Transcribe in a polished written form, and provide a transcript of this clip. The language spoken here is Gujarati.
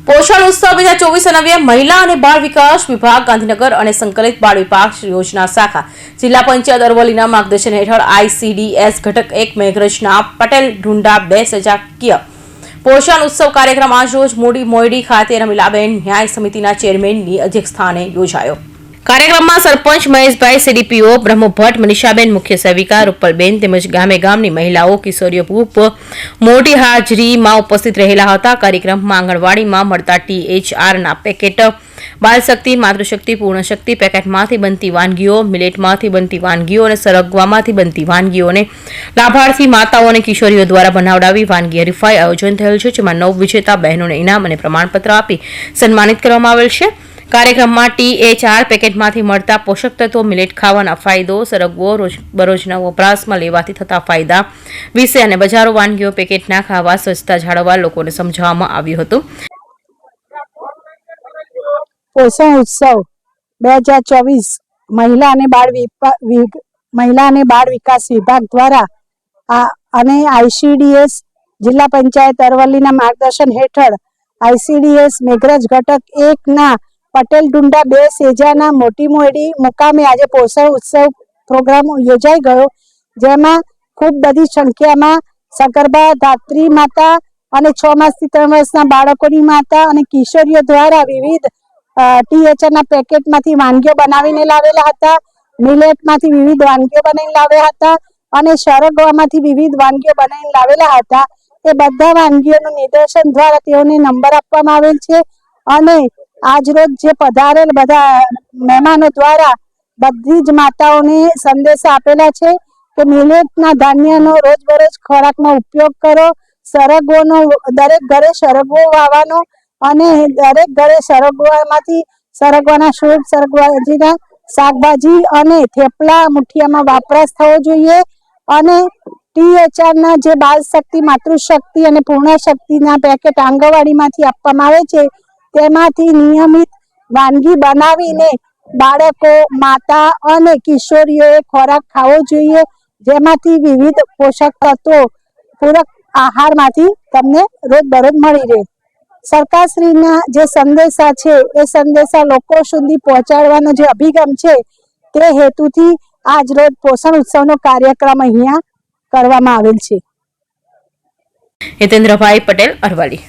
પોષણ ઉત્સવ 2024 મહિલા અને બાળ વિકાસ વિભાગ ગાંધીનગર અને સંકલિત બાળ વિકાસ યોજના શાખા જિલ્લા પંચાયત અરવલ્લીના માર્ગદર્શન હેઠળ ICDS ઘટક 1 મેઘરજના પટેલ ઢુંડા 2 સજાકીય પોષણ ઉત્સવ કાર્યક્રમ આજરોજ મોડી ખાતે રમીલાબેન ન્યાય સમિતિના ચેરમેનની અધ્યક્ષસ્થાને યોજાયો। કાર્યક્રમમાં સરપંચ મહેશભાઈ, CDPO બ્રહ્મ ભટ્ટ, મનીષાબેન, મુખ્ય સેવિકા રૂપલબેન તેમજ ગામની મહિલાઓ, કિશોરીઓ મોટી હાજરીમાં ઉપસ્થિત રહેલા હતા। કાર્યક્રમમાં આંગણવાડીમાં મળતા THRના પેકેટ, બાલશક્તિ, માતૃશક્તિ, પૂર્ણશક્તિ પેકેટમાંથી બનતી વાનગીઓ, મિલેટમાંથી બનતી વાનગીઓ અને સરગવામાંથી બનતી વાનગીઓને લાભાર્થી માતાઓ અને કિશોરીઓ દ્વારા બનાવડાવી વાનગી હરીફાઈ આયોજન થયેલ છે, જેમાં 9 વિજેતા બહેનોને ઇનામ અને પ્રમાણપત્ર આપી સન્માનિત કરવામાં આવેલ છે। કાર્યક્રમમાં THR પેકેટમાંથી મળતા પોષક તત્વો, મિલેટ ખાવાના ફાયદો, સરગવો રોજબરોજના વપરાશમાં લેવાથી થતા ફાયદા વિશે અને બજારો વાનગીઓ પેકેટના ખાવા, સ્વચ્છતા જાળવવા લોકોને સમજાવવામાં આવ્યું હતું। પોષણ ઉત્સવ 2024 મહિલા અને બાળ વિકાસ વિભાગ દ્વારા અને ICDS જિલ્લા પંચાયત અરવલ્લીના માર્ગદર્શન હેઠળ ICDS મેઘરજ ઘટક 1 ના પટેલ ઢુંડા 2 સેજાના મોટી મોડી મુકામે આજે પોષણ ઉત્સવ પ્રોગ્રામ યોજાઈ ગયો, જેમાં ખૂબ બધી સંખ્યામાં સગર્ભા ધાત્રી માતા અને 6 માસથી 3 વર્ષના બાળકોની માતા અને કિશોરીઓ દ્વારા વિવિધ THRના પેકેટમાંથી વાનગીઓ બનાવીને લાવેલા હતા, મિલેટમાંથી વિવિધ વાનગીઓ બનાવીને લાવ્યા હતા અને સરગવામાંથી વિવિધ વાનગીઓ બનાવીને લાવેલા હતા। એ બધા વાનગીઓનું નિદર્શન દ્વારા તેઓને નંબર આપવામાં આવેલ છે અને આજરોજ જે પધારેલ બધા મહેમાનો દ્વારા બધી જ માતાઓને સંદેશા આપેલા છે કે મિલેટના ધાન્યનો રોજબરોજ ખોરાકમાં ઉપયોગ કરો, સરગવોનો દરેક ઘરે સરગવો વાવવાનો અને દરેક ઘરે સરગવામાંથી સરગવાના સૂપ, સરગવાજીના શાકભાજી અને થેપલા મુઠિયામાં વપરાશ થવો જોઈએ અને THRના જે બાલ શક્તિ, માતૃશક્તિ અને પૂર્ણ શક્તિના પેકેટ આંગણવાડીમાંથી આપવામાં આવે છે, તેમાંથી નિયમિત વાનગી બનાવીને બાળકો, માતા અને કિશોરીઓએ ખોરાક ખાવો જોઈએ, જેમાંથી વિવિધ પોષક તત્વો પૂરક આહારમાંથી તમને રોજબરોજ મળી રહે। સરકારશ્રીના જે સંદેશા છે એ સંદેશા લોકો સુધી પહોંચાડવાનો જે અભિગમ છે તે હેતુથી આજ રોજ પોષણ ઉત્સવનો કાર્યક્રમ અહીંયા કરવામાં આવેલ છે। હિતેન્દ્રભાઈ પટેલ, અરવલ્લી।